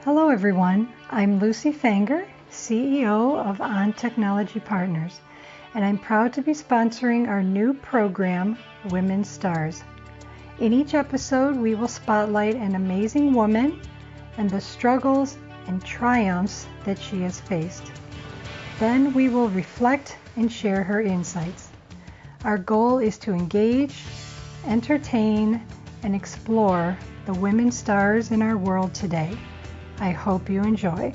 Hello everyone, I'm Lucy Fanger, CEO of On Technology Partners, and I'm proud to be sponsoring our new program, Women Stars. In each episode, we will spotlight an amazing woman and the struggles and triumphs that she has faced. Then we will reflect and share her insights. Our goal is to engage, entertain, and explore the women stars in our world today. I hope you enjoy.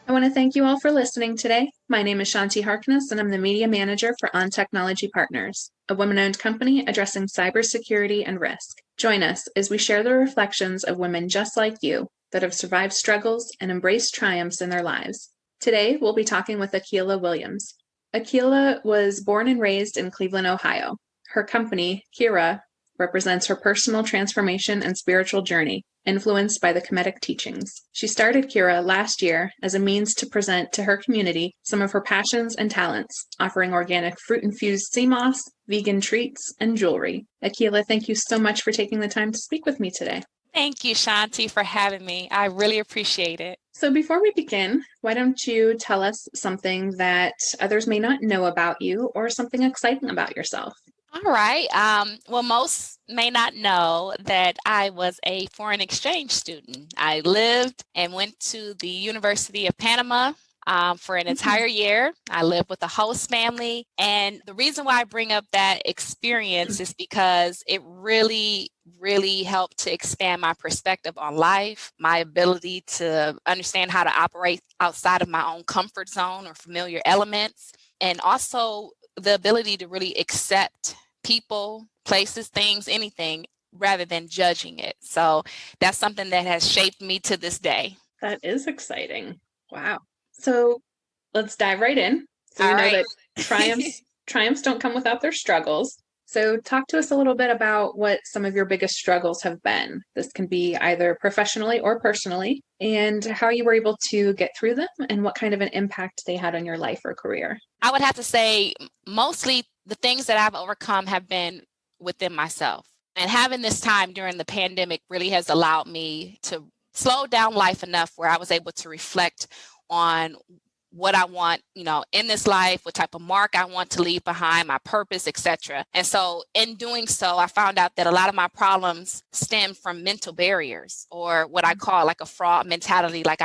I want to thank you all for listening today. My name is Shanti Harkness, and I'm the Media Manager for On Technology Partners, a women-owned company addressing cybersecurity and risk. Join us as we share the reflections of women just like you that have survived struggles and embraced triumphs in their lives. Today, we'll be talking with Akilah Williams. Akilah was born and raised in Cleveland, Ohio. Her company, Kira, represents her personal transformation and spiritual journey, influenced by the Kemetic teachings. She started Kira last year as a means to present to her community some of her passions and talents, offering organic fruit-infused sea moss, vegan treats, and jewelry. Akilah, thank you so much for taking the time to speak with me today. Thank you, Shanti, for having me. I really appreciate it. So before we begin, why don't you tell us something that others may not know about you or something exciting about yourself? All right. Well, most may not know that I was a foreign exchange student. I lived and went to the University of Panama for an entire year. I lived with a host family. And the reason why I bring up that experience is because it really helped to expand my perspective on life, my ability to understand how to operate outside of my own comfort zone or familiar elements, and also the ability to really accept people, places, things, anything, rather than judging it. So that's something that has shaped me to this day. That is exciting. Wow. So let's dive right in. So we know that triumphs don't come without their struggles. So talk to us a little bit about what some of your biggest struggles have been. This can be either professionally or personally, and how you were able to get through them and what kind of an impact they had on your life or career. I would have to say mostly the things that I've overcome have been within myself. And having this time during the pandemic really has allowed me to slow down life enough where I was able to reflect on what I want, in this life, what type of mark I want to leave behind, my purpose, etc. And so in doing so, I found out that a lot of my problems stem from mental barriers, or what I call like a fraud mentality. Like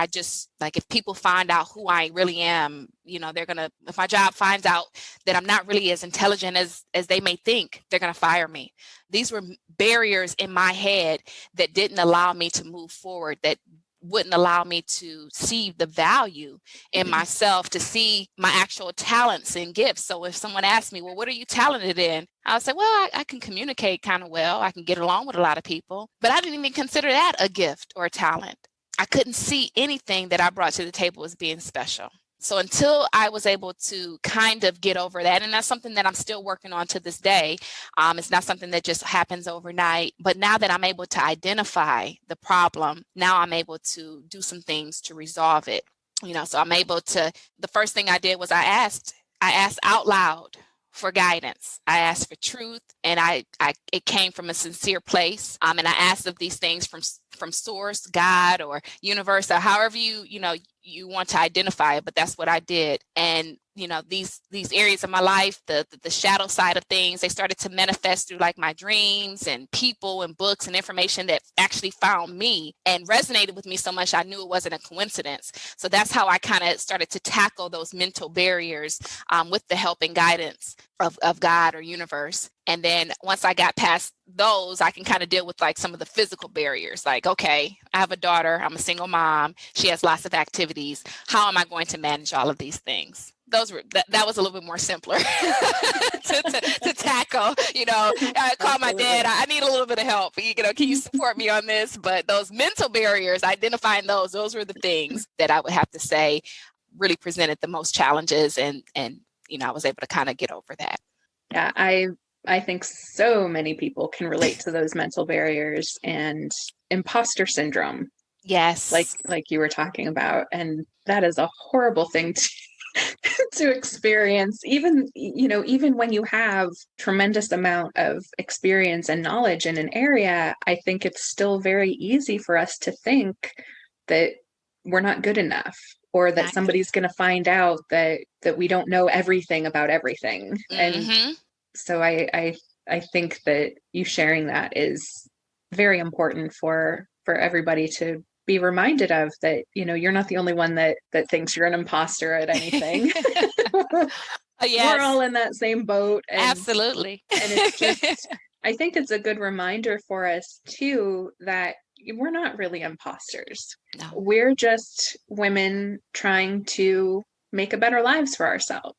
if people find out who I really am, if my job finds out that I'm not really as intelligent as they may think, they're going to fire me. These were barriers in my head that didn't allow me to move forward, that wouldn't allow me to see the value in myself, to see my actual talents and gifts. So if someone asked me, well, what are you talented in? I would say, well, I can communicate kind of well. I can get along with a lot of people, but I didn't even consider that a gift or a talent. I couldn't see anything that I brought to the table as being special. So until I was able to kind of get over that, and that's something that I'm still working on to this day, it's not something that just happens overnight, but now that I'm able to identify the problem, now I'm able to do some things to resolve it. So I'm able to, the first thing I did was I asked out loud for guidance. I asked for truth, and it came from a sincere place. And I asked of these things from source, God, or universe, or however you want to identify it, but that's what I did. And these areas of my life, the shadow side of things, they started to manifest through like my dreams and people and books and information that actually found me and resonated with me so much I knew it wasn't a coincidence. So that's how I kind of started to tackle those mental barriers with the help and guidance of God or universe. And then once I got past those, I can kind of deal with like some of the physical barriers. Like, okay, I have a daughter, I'm a single mom, she has lots of activities. How am I going to manage all of these things? That was a little bit more simpler to tackle. I called my dad. I need a little bit of help. Can you support me on this? But those mental barriers, identifying those were the things that I would have to say really presented the most challenges, and I was able to kind of get over that. Yeah, I think so many people can relate to those mental barriers and imposter syndrome. Yes, like you were talking about, and that is a horrible thing to experience, even when you have tremendous amount of experience and knowledge in an area. I think it's still very easy for us to think, that we're not good enough, or that somebody's going to find out that we don't know everything about everything. And so I think that you sharing that is very important for everybody to be reminded of, that, you're not the only one that thinks you're an imposter at anything. Yes. We're all in that same boat. And, absolutely. And it's just, I think it's a good reminder for us too, that we're not really imposters. No. We're just women trying to make better lives for ourselves.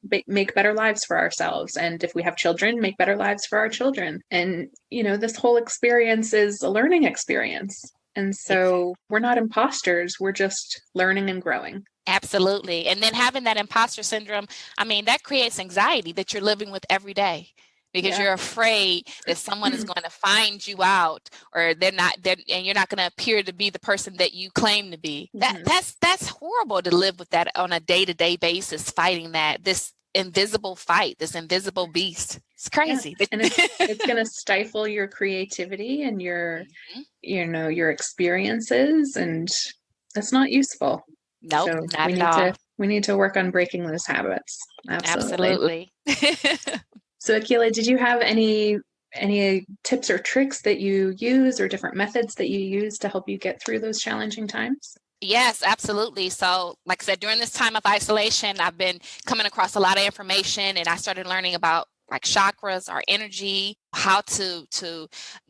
And if we have children, make better lives for our children. And, this whole experience is a learning experience. And so we're not imposters. We're just learning and growing. Absolutely. And then having that imposter syndrome, that creates anxiety that you're living with every day, because you're afraid that someone is going to find you out, or and you're not going to appear to be the person that you claim to be. That's horrible to live with that on a day-to-day basis, fighting this invisible fight, this invisible beast. It's crazy. And it's going to stifle your creativity and your, your experiences, and that's not useful. Nope, so not at all. We need to work on breaking those habits. Absolutely. So Akilah, did you have any tips or tricks that you use, or different methods that you use to help you get through those challenging times? Yes, absolutely. So like I said, during this time of isolation, I've been coming across a lot of information, and I started learning about like chakras, our energy, how to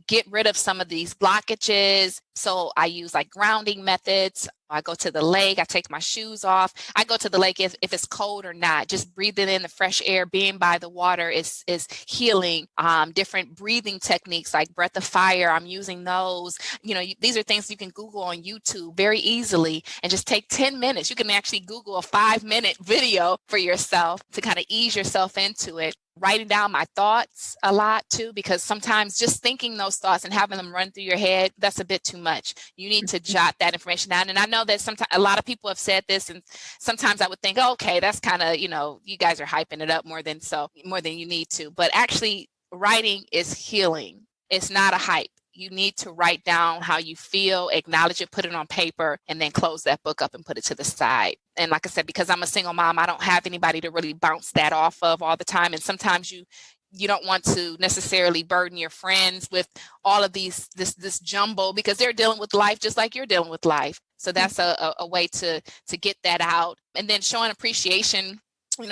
get rid of some of these blockages. So I use like grounding methods. I go to the lake, I take my shoes off. I go to the lake if it's cold or not. Just breathing in the fresh air, being by the water is healing. Different breathing techniques like breath of fire, I'm using those. These are things you can Google on YouTube very easily, and just take 10 minutes. You can actually Google a 5-minute video for yourself to kind of ease yourself into it. Writing down my thoughts a lot too, because sometimes just thinking those thoughts and having them run through your head, that's a bit too much. You need to jot that information down. And I know that sometimes a lot of people have said this, and sometimes I would think, okay, that's kind of, you guys are hyping it up more than you need to. But actually, writing is healing. It's not a hype. You need to write down how you feel, acknowledge it, put it on paper, and then close that book up and put it to the side. And like I said, because I'm a single mom, I don't have anybody to really bounce that off of all the time. And sometimes you don't want to necessarily burden your friends with all of this jumble, because they're dealing with life just like you're dealing with life. So that's a way to get that out. And then showing appreciation,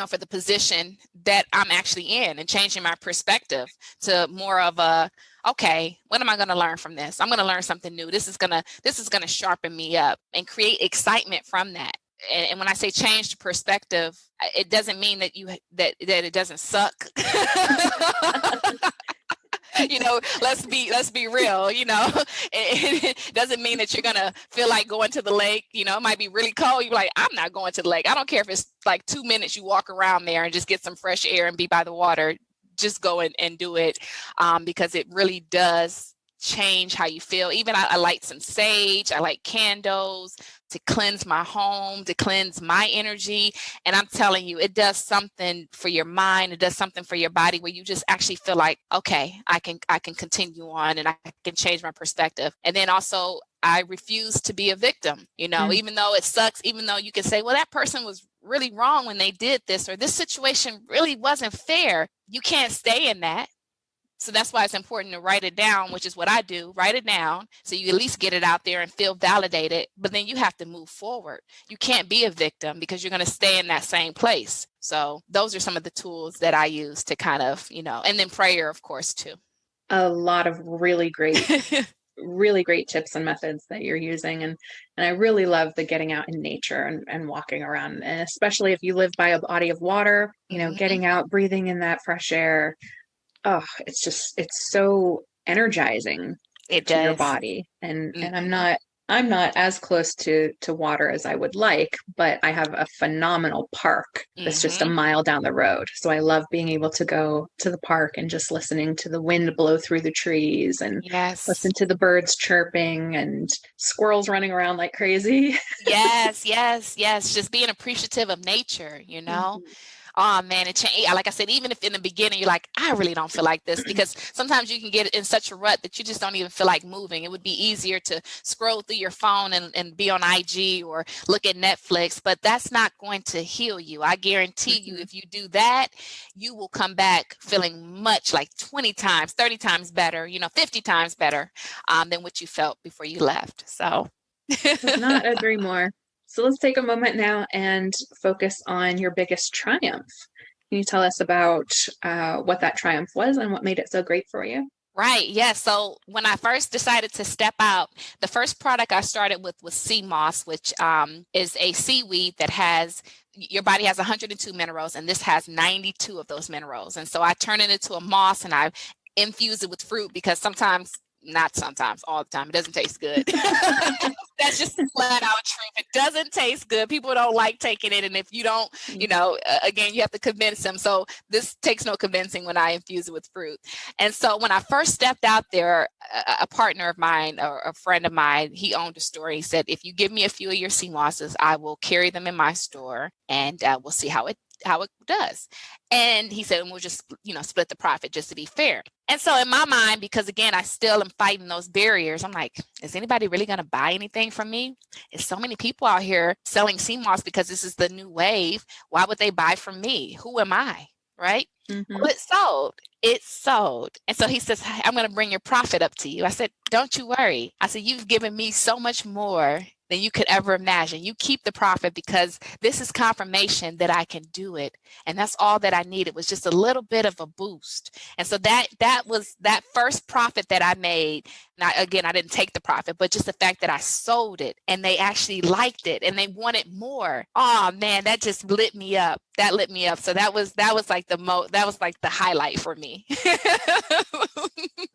for the position that I'm actually in, and changing my perspective to more of a, okay, what am I going to learn from this? I'm going to learn something new. This is going to sharpen me up and create excitement from that. And when I say change the perspective, it doesn't mean that that it doesn't suck. Let's be real. It doesn't mean that you're gonna feel like going to the lake. It might be really cold. You're like, I'm not going to the lake. I don't care if it's like 2 minutes. You walk around there and just get some fresh air and be by the water. Just go and do it, because it really does change how you feel. Even I light some sage. I light candles to cleanse my home, to cleanse my energy. And I'm telling you, it does something for your mind. It does something for your body, where you just actually feel like, okay, I can continue on, and I can change my perspective. And then also, I refuse to be a victim, even though it sucks, even though you can say, well, that person was really wrong when they did this, or this situation really wasn't fair. You can't stay in that. So that's why it's important to write it down, which is what I do. Write it down so you at least get it out there and feel validated. But then you have to move forward. You can't be a victim, because you're going to stay in that same place. So those are some of the tools that I use to kind of, and then prayer, of course, too. A lot of really great tips and methods that you're using. And I really love the getting out in nature and walking around. And especially if you live by a body of water, getting out, breathing in that fresh air. Oh, it's so energizing to your body. And I'm not as close to water as I would like, but I have a phenomenal park that's just a mile down the road. So I love being able to go to the park and just listening to the wind blow through the trees, and listen to the birds chirping and squirrels running around like crazy. Yes. Just being appreciative of nature, oh man, it changed. Like I said, even if in the beginning you're like, I really don't feel like this, because sometimes you can get in such a rut that you just don't even feel like moving. It would be easier to scroll through your phone and be on IG or look at Netflix, but that's not going to heal you. I guarantee you, if you do that, you will come back feeling much like 20 times, 30 times better, 50 times better than what you felt before you left. So could not agree more. So let's take a moment now and focus on your biggest triumph. Can you tell us about what that triumph was and what made it so great for you? Right. Yeah. So when I first decided to step out, the first product I started with was sea moss, which is a seaweed that your body has 102 minerals, and this has 92 of those minerals. And so I turn it into a moss and I infuse it with fruit, because not sometimes, all the time, it doesn't taste good. That's just flat out truth. It doesn't taste good. People don't like taking it. And if you don't, again, you have to convince them. So this takes no convincing when I infuse it with fruit. And so when I first stepped out there, a partner of mine or a friend of mine, he owned a store. He said, if you give me a few of your sea mosses, I will carry them in my store, and we'll see how it does. And he said, and we'll just, split the profit just to be fair. And so in my mind, because again, I still am fighting those barriers, I'm like, is anybody really going to buy anything from me? There's so many people out here selling sea moss because this is the new wave. Why would they buy from me? Who am I? Right? Mm-hmm. Well, it sold. And so he says, I'm going to bring your profit up to you. I said, don't you worry. I said, you've given me so much more than you could ever imagine. You keep the profit, because this is confirmation that I can do it. And that's all that I needed, was just a little bit of a boost. And so that was that first profit that I made. Now, again, I didn't take the profit, but just the fact that I sold it and they actually liked it and they wanted more. Oh man, that just lit me up. That lit me up. So that was like the highlight for me.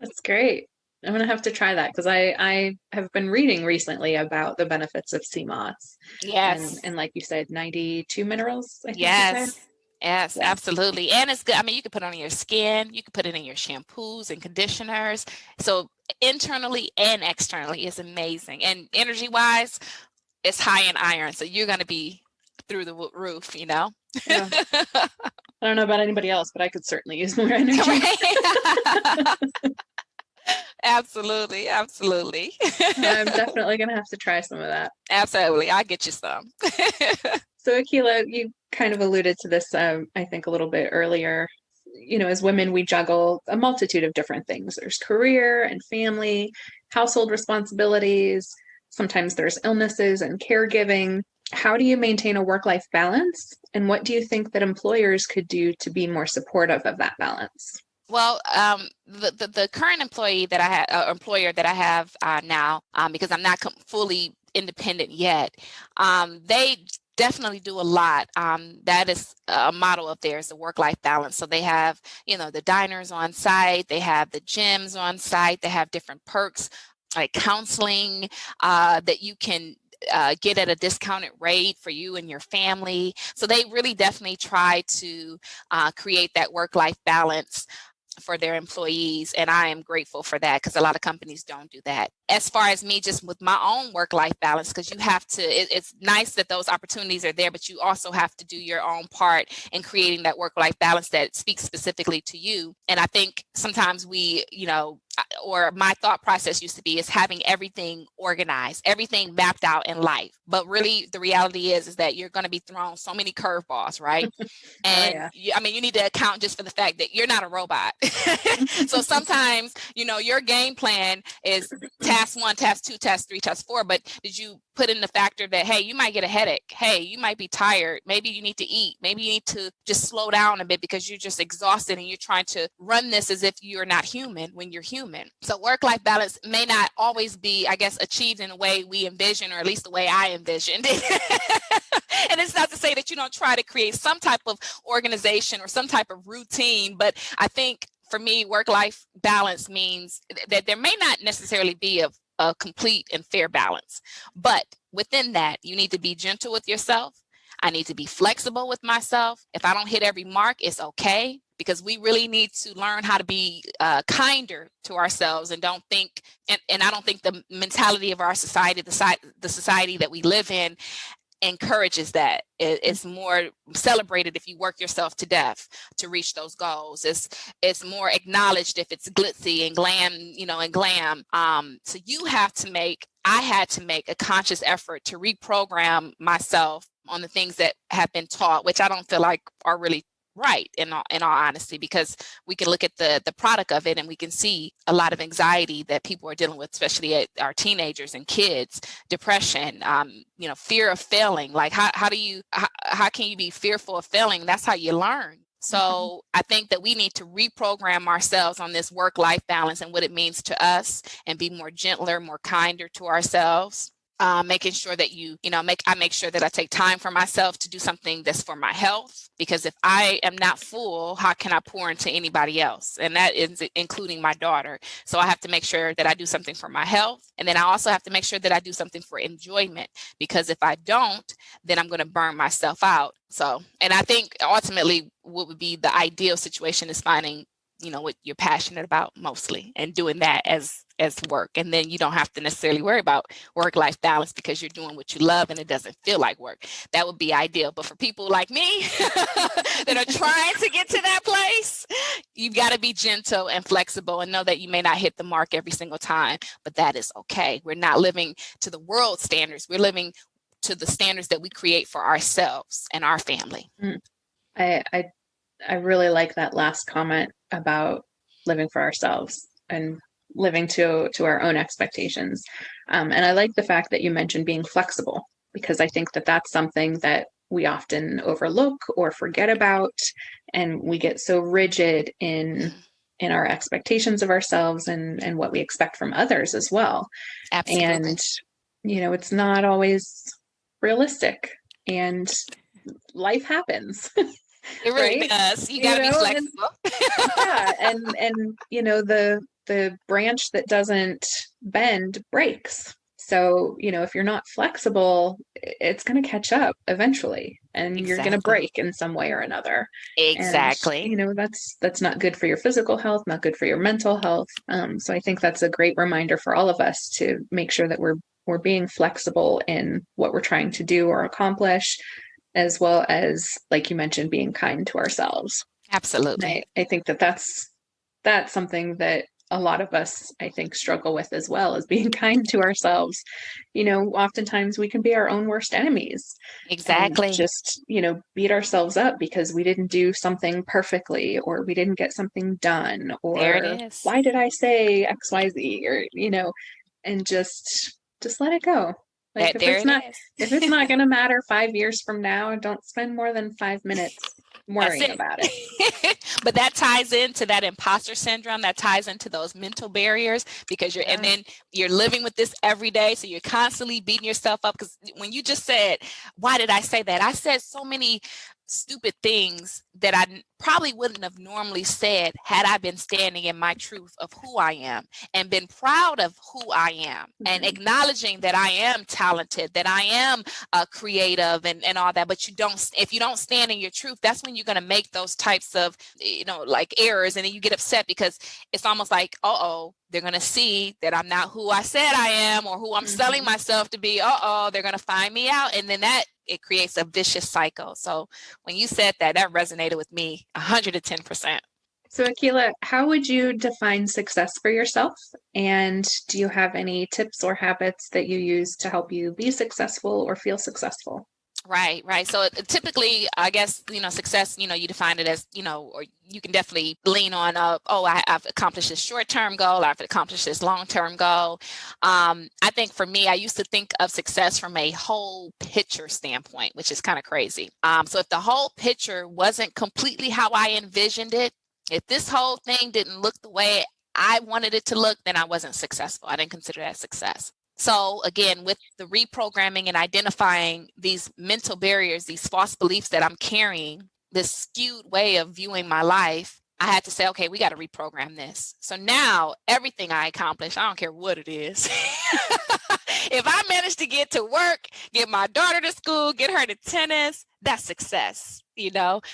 That's great. I'm going to have to try that, because I have been reading recently about the benefits of sea moss. Yes. And like you said, 92 minerals, I think yes. you said. Yes, absolutely. And it's good. I mean, you can put it on your skin, you can put it in your shampoos and conditioners. So internally and externally is amazing. And energy wise, it's high in iron. So you're going to be through the roof, Yeah. I don't know about anybody else, but I could certainly use more energy. Right? Absolutely. I'm definitely going to have to try some of that. Absolutely. I'll get you some. So Akilah, you kind of alluded to this, I think a little bit earlier. As women, we juggle a multitude of different things. There's career and family, household responsibilities. Sometimes there's illnesses and caregiving. How do you maintain a work-life balance? And what do you think that employers could do to be more supportive of that balance? Well, the current employer that I have now, because I'm not fully independent yet, they definitely do a lot. That is a model of theirs, the work-life balance. So they have, the diners on site, they have the gyms on site, they have different perks like counseling that you can get at a discounted rate for you and your family. So they really definitely try to create that work-life balance for their employees. And I am grateful for that, because a lot of companies don't do that. As far as me, just with my own work-life balance, because you have to, it's nice that those opportunities are there, but you also have to do your own part in creating that work-life balance that speaks specifically to you. And I think sometimes we, or my thought process used to be, is having everything organized, everything mapped out in life. But really the reality is that you're going to be thrown so many curveballs, right? And you need to account just for the fact that you're not a robot. So sometimes, your game plan is task 1, task 2, task 3, task 4, but did you put in the factor that, hey, you might get a headache. Hey, you might be tired. Maybe you need to eat. Maybe you need to just slow down a bit because you're just exhausted and you're trying to run this as if you're not human when you're human. So work-life balance may not always be, I guess, achieved in a way we envision, or at least the way I envisioned. And it's not to say that you don't try to create some type of organization or some type of routine, but I think for me, work-life balance means that there may not necessarily be a complete and fair balance, but within that, you need to be gentle with yourself. I need to be flexible with myself. If I don't hit every mark, it's okay, because we really need to learn how to be kinder to ourselves, and don't think, and I don't think the mentality of our society, the society that we live in, encourages that. It's more celebrated if you work yourself to death to reach those goals. It's more acknowledged if it's glitzy and glam, and glam. So I had to make a conscious effort to reprogram myself on the things that have been taught, which I don't feel like are really right, in all honesty, because we can look at the product of it and we can see a lot of anxiety that people are dealing with, especially our teenagers and kids, depression, fear of failing. Like how can you be fearful of failing? That's how you learn. So I think that we need to reprogram ourselves on this work-life balance and what it means to us, and be more gentler, more kinder to ourselves. Making sure that I make sure that I take time for myself to do something that's for my health, because if I am not full, how can I pour into anybody else? And that is including my daughter. So I have to make sure that I do something for my health. And then I also have to make sure that I do something for enjoyment, because if I don't, then I'm going to burn myself out. So, and I think ultimately what would be the ideal situation is finding what you're passionate about mostly, and doing that as work. And then you don't have to necessarily worry about work-life balance because you're doing what you love and it doesn't feel like work. That would be ideal. But for people like me that are trying to get to that place, you've got to be gentle and flexible and know that you may not hit the mark every single time, but that is okay. We're not living to the world standards. We're living to the standards that we create for ourselves and our family. I really like that last comment about living for ourselves and living to our own expectations. And I like the fact that you mentioned being flexible, because I think that that's something that we often overlook or forget about. And we get so rigid in our expectations of ourselves and what we expect from others as well. Absolutely. And, it's not always realistic, and life happens. It really right? does. You got to be flexible. And the branch that doesn't bend breaks. So, if you're not flexible, it's going to catch up eventually, and you're going to break in some way or another. Exactly. And, that's not good for your physical health, not good for your mental health. So I think that's a great reminder for all of us to make sure that we're being flexible in what we're trying to do or accomplish, as well as, like you mentioned, being kind to ourselves. Absolutely. I think that's something that a lot of us, I think, struggle with as well, as being kind to ourselves. Oftentimes we can be our own worst enemies. Exactly. Just, beat ourselves up because we didn't do something perfectly, or we didn't get something done, or there it is. Why did I say XYZ, or, and just let it go. Like if it's not going to matter 5 years from now, don't spend more than 5 minutes worrying about it. But that ties into that imposter syndrome. That ties into those mental barriers, because and then you're living with this every day. So you're constantly beating yourself up. Because when you just said, why did I say that? I said so many stupid things that I probably wouldn't have normally said had I been standing in my truth of who I am and been proud of who I am, and acknowledging that I am talented, that I am creative and all that. But if you don't stand in your truth, that's when you're going to make those types of, like errors. And then you get upset because it's almost like, they're going to see that I'm not who I said I am, or who I'm selling myself to be. They're going to find me out. And then it creates a vicious cycle. So when you said that resonated with me 110%. So Akilah, how would you define success for yourself? And do you have any tips or habits that you use to help you be successful or feel successful? Right. So typically, I guess, success, you define it as, or you can definitely lean on, I've accomplished this short-term goal, I've accomplished this long-term goal. I think for me, I used to think of success from a whole picture standpoint, which is kind of crazy. So if the whole picture wasn't completely how I envisioned it, if this whole thing didn't look the way I wanted it to look, then I wasn't successful. I didn't consider that success. So again, with the reprogramming and identifying these mental barriers, these false beliefs that I'm carrying, this skewed way of viewing my life, I had to say, okay, we got to reprogram this. So now everything I accomplish, I don't care what it is, If I manage to get to work, get my daughter to school, get her to tennis, that's success,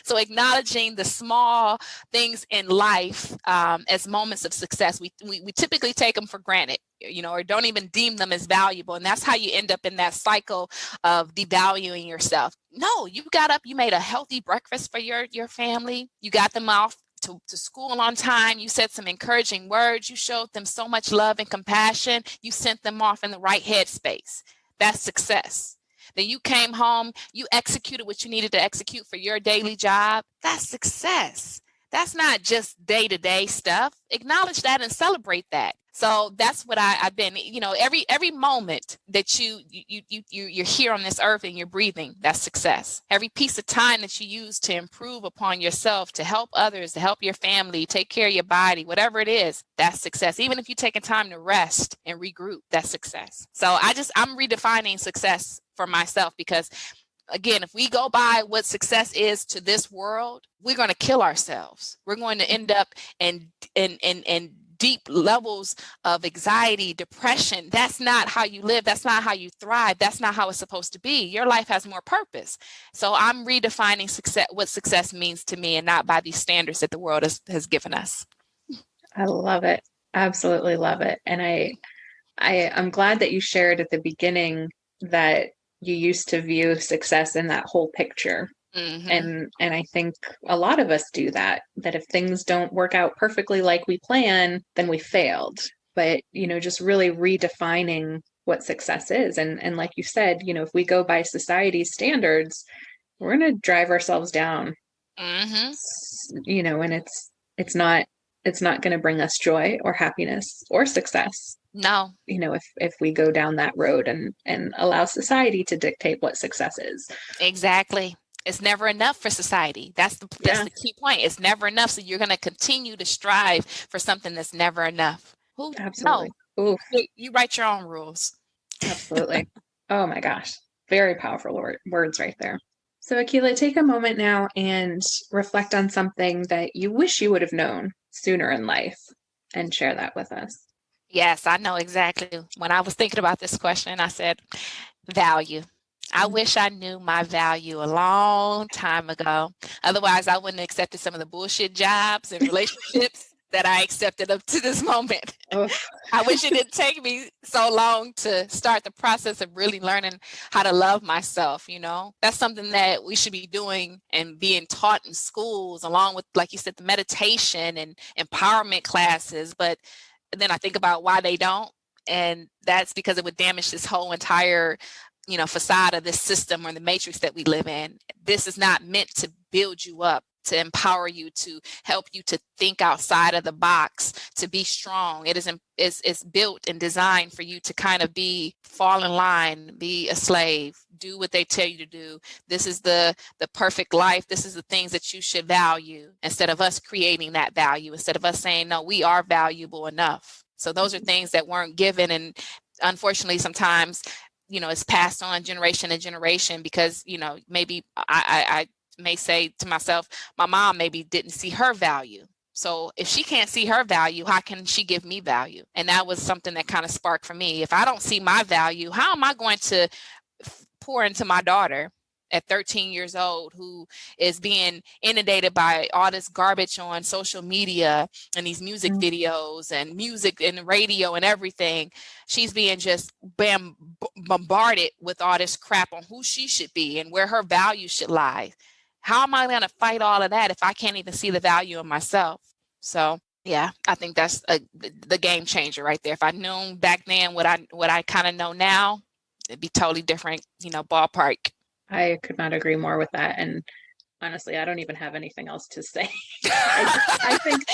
So acknowledging the small things in life as moments of success, we typically take them for granted, or don't even deem them as valuable. And that's how you end up in that cycle of devaluing yourself. No, you got up, you made a healthy breakfast for your family. You got them off to school on time. You said some encouraging words. You showed them so much love and compassion. You sent them off in the right headspace. That's success. Then you came home, you executed what you needed to execute for your daily job. That's success. That's not just day-to-day stuff. Acknowledge that and celebrate that. So that's what I've been, every moment that you're here on this earth and you're breathing, that's success. Every piece of time that you use to improve upon yourself, to help others, to help your family, take care of your body, whatever it is, that's success. Even if you're taking time to rest and regroup, that's success. So I'm redefining success for myself, because again, if we go by what success is to this world, we're going to kill ourselves. We're going to end up in deep levels of anxiety, depression. That's not how you live. That's not how you thrive. That's not how it's supposed to be. Your life has more purpose. So I'm redefining success, what success means to me, and not by these standards that the world has given us. I love it. Absolutely love it. And I'm glad that you shared at the beginning that you used to view success in that whole picture. Mm-hmm. And I think a lot of us do that if things don't work out perfectly like we plan, then we failed. But, just really redefining what success is. And like you said, if we go by society's standards, we're going to drive ourselves down. Mm-hmm. And it's not going to bring us joy or happiness or success. No. If we go down that road and allow society to dictate what success is. Exactly. It's never enough for society. That's the key point. It's never enough. So you're going to continue to strive for something that's never enough. Absolutely. No. You write your own rules. Absolutely. Oh my gosh. Very powerful words right there. So Akilah, take a moment now and reflect on something that you wish you would have known sooner in life and share that with us. Yes, I know exactly. When I was thinking about this question, I said, value. I wish I knew my value a long time ago. Otherwise, I wouldn't have accepted some of the bullshit jobs and relationships that I accepted up to this moment. Oh. I wish it didn't take me so long to start the process of really learning how to love myself. That's something that we should be doing and being taught in schools, along with, like you said, the meditation and empowerment classes. But then I think about why they don't. And that's because it would damage this whole entire, facade of this system or the matrix that we live in. This is not meant to build you up, to empower you, to help you to think outside of the box, to be strong. It's built and designed for you to kind of fall in line, be a slave, do what they tell you to do. This is the perfect life. This is the things that you should value, instead of us creating that value, instead of us saying, no, we are valuable enough. So those are things that weren't given. And unfortunately, sometimes, it's passed on generation to generation because, maybe I may say to myself, my mom maybe didn't see her value. So if she can't see her value, how can she give me value? And that was something that kind of sparked for me. If I don't see my value, how am I going to pour into my daughter at 13 years old, who is being inundated by all this garbage on social media and these music videos and music and radio and everything? She's being just bombarded with all this crap on who she should be and where her value should lie. How am I going to fight all of that if I can't even see the value in myself? So, yeah, I think that's the game changer right there. If I knew back then what I kind of know now, it'd be totally different, ballpark. I could not agree more with that. And honestly, I don't even have anything else to say. I think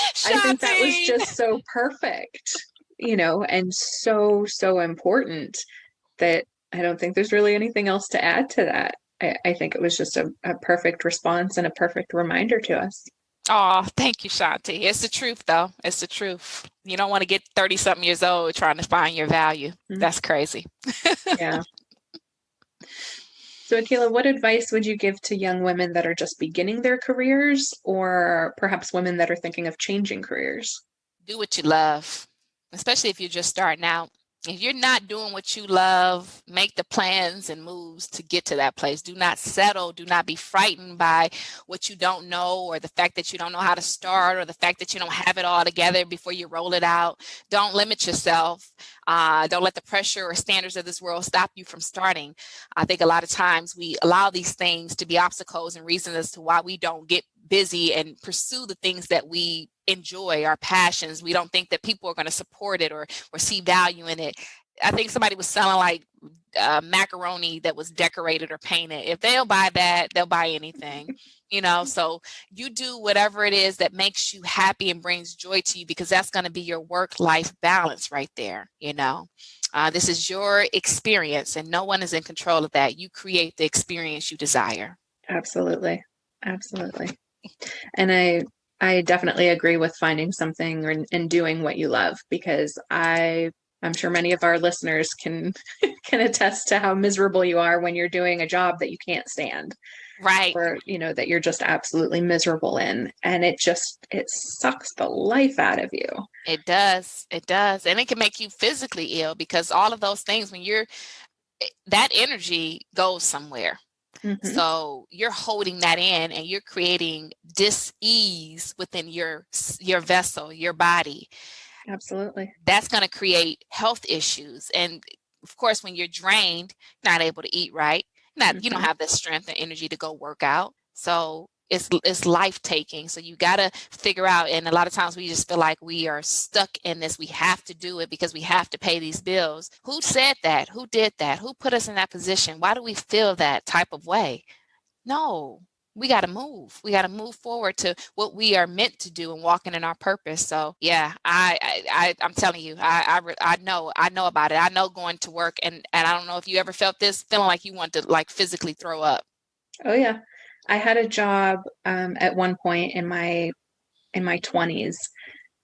that was just so perfect, and so, so important that I don't think there's really anything else to add to that. I think it was just a perfect response and a perfect reminder to us. Oh, thank you, Shanti. It's the truth, though. It's the truth. You don't want to get 30-something years old trying to find your value. Mm-hmm. That's crazy. Yeah. So, Akilah, what advice would you give to young women that are just beginning their careers, or perhaps women that are thinking of changing careers? Do what you love, especially if you're just starting out. If you're not doing what you love, make the plans and moves to get to that place. Do not settle. Do not be frightened by what you don't know, or the fact that you don't know how to start, or the fact that you don't have it all together before you roll it out. Don't limit yourself. Don't let the pressure or standards of this world stop you from starting. I think a lot of times we allow these things to be obstacles and reasons as to why we don't get busy and pursue the things that we enjoy, our passions. We don't think that people are going to support it or see value in it. I think somebody was selling like macaroni that was decorated or painted. If they'll buy that, they'll buy anything, so you do whatever it is that makes you happy and brings joy to you, because that's going to be your work-life balance right there. This is your experience and no one is in control of that. You create the experience you desire. Absolutely. And I definitely agree with finding something and doing what you love, because I'm sure many of our listeners can attest to how miserable you are when you're doing a job that you can't stand. Right. Or, that you're just absolutely miserable in. And it sucks the life out of you. It does. And it can make you physically ill, because all of those things, when that energy goes somewhere. Mm-hmm. So you're holding that in and you're creating dis-ease within your vessel, your body. Absolutely. That's going to create health issues. And of course, when you're drained, not able to eat right, you don't have the strength and energy to go work out. So it's life-taking. So you got to figure out, and a lot of times we just feel like we are stuck in this. We have to do it because we have to pay these bills. Who said that? Who did that? Who put us in that position? Why do we feel that type of way? No, we got to move. We got to move forward to what we are meant to do and walking in our purpose. So yeah, I'm telling you, I know about it. I know going to work, and I don't know if you ever felt this, feeling like you want to like physically throw up. Oh yeah. I had a job at one point in my 20s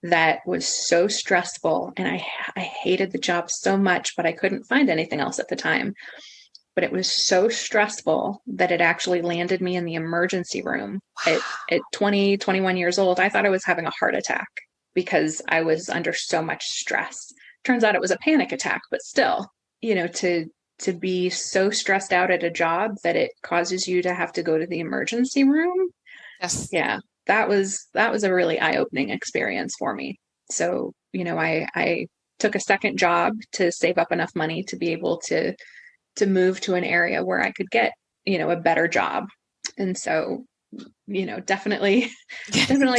that was so stressful, and I hated the job so much, but I couldn't find anything else at the time. But it was so stressful that it actually landed me in the emergency room. Wow. At 20, 21 years old. I thought I was having a heart attack because I was under so much stress. Turns out it was a panic attack, but still, to be so stressed out at a job that it causes you to have to go to the emergency room. Yes. Yeah, that was a really eye-opening experience for me. So, I took a second job to save up enough money to be able to move to an area where I could get, a better job. And so, definitely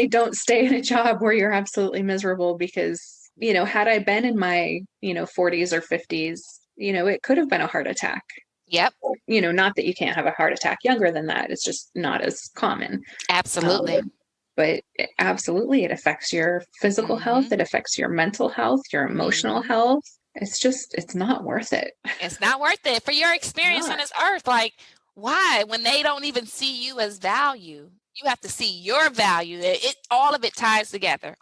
don't stay in a job where you're absolutely miserable, because, had I been in my, 40s or 50s, it could have been a heart attack. Yep. Not that you can't have a heart attack younger than that. It's just not as common. Absolutely. But absolutely, it affects your physical health. It affects your mental health, your emotional health. It's not worth it. It's not worth it for your experience on this earth. Like, why? When they don't even see you as value. You have to see your value. All of it ties together.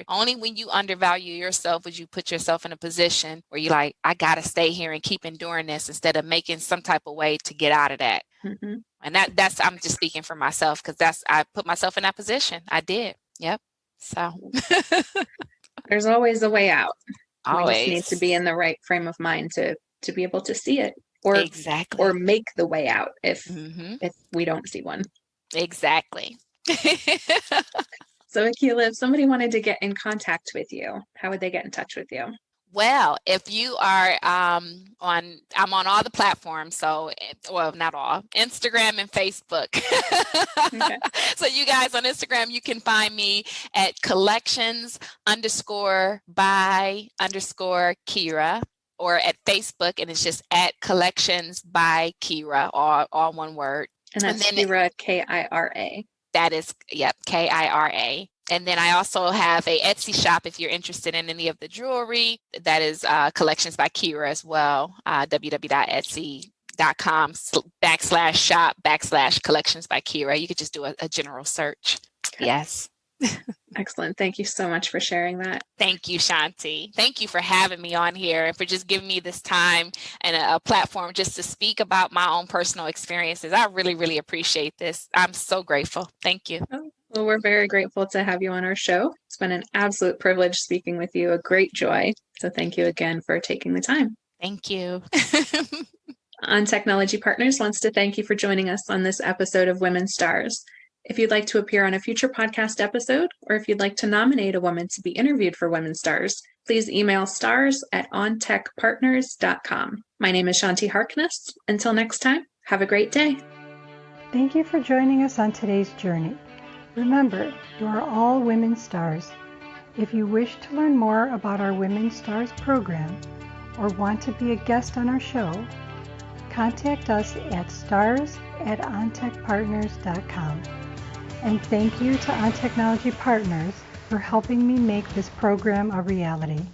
Only when you undervalue yourself would you put yourself in a position where you're like, I got to stay here and keep enduring this, instead of making some type of way to get out of that. Mm-hmm. And that's, I'm just speaking for myself, because I put myself in that position. I did. Yep. So there's always a way out. Always. We just need to be in the right frame of mind to be able to see it, or exactly, or make the way out if we don't see one. Exactly. So Akilah, if somebody wanted to get in contact with you, how would they get in touch with you? Well, if you are I'm on all the platforms, so, well, not all, Instagram and Facebook. Okay. So you guys on Instagram, you can find me at collections_by_Kira, or at Facebook, and it's just at collections by Kira, all one word. And that's Kira, Kira. That is, yep, Kira. And then I also have a Etsy shop if you're interested in any of the jewelry. That is Collections by Kira as well. www.etsy.com/shop/Collections by Kira. You could just do a general search. Okay. Yes. Excellent. Thank you so much for sharing that. Thank you, Shanti. Thank you for having me on here and for just giving me this time and a platform just to speak about my own personal experiences. I really, really appreciate this. I'm so grateful. Thank you. Oh, well, we're very grateful to have you on our show. It's been an absolute privilege speaking with you, a great joy. So thank you again for taking the time. Thank you. On Technology Partners wants to thank you for joining us on this episode of Women Stars. If you'd like to appear on a future podcast episode, or if you'd like to nominate a woman to be interviewed for Women Stars, please email stars@ontechpartners.com. My name is Shanti Harkness. Until next time, have a great day. Thank you for joining us on today's journey. Remember, you are all women stars. If you wish to learn more about our Women Stars program or want to be a guest on our show, contact us at stars@ontechpartners.com. And thank you to On Technology Partners for helping me make this program a reality.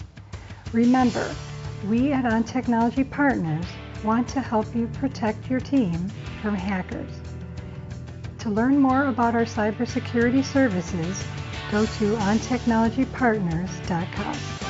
Remember, we at On Technology Partners want to help you protect your team from hackers. To learn more about our cybersecurity services, go to ontechnologypartners.com.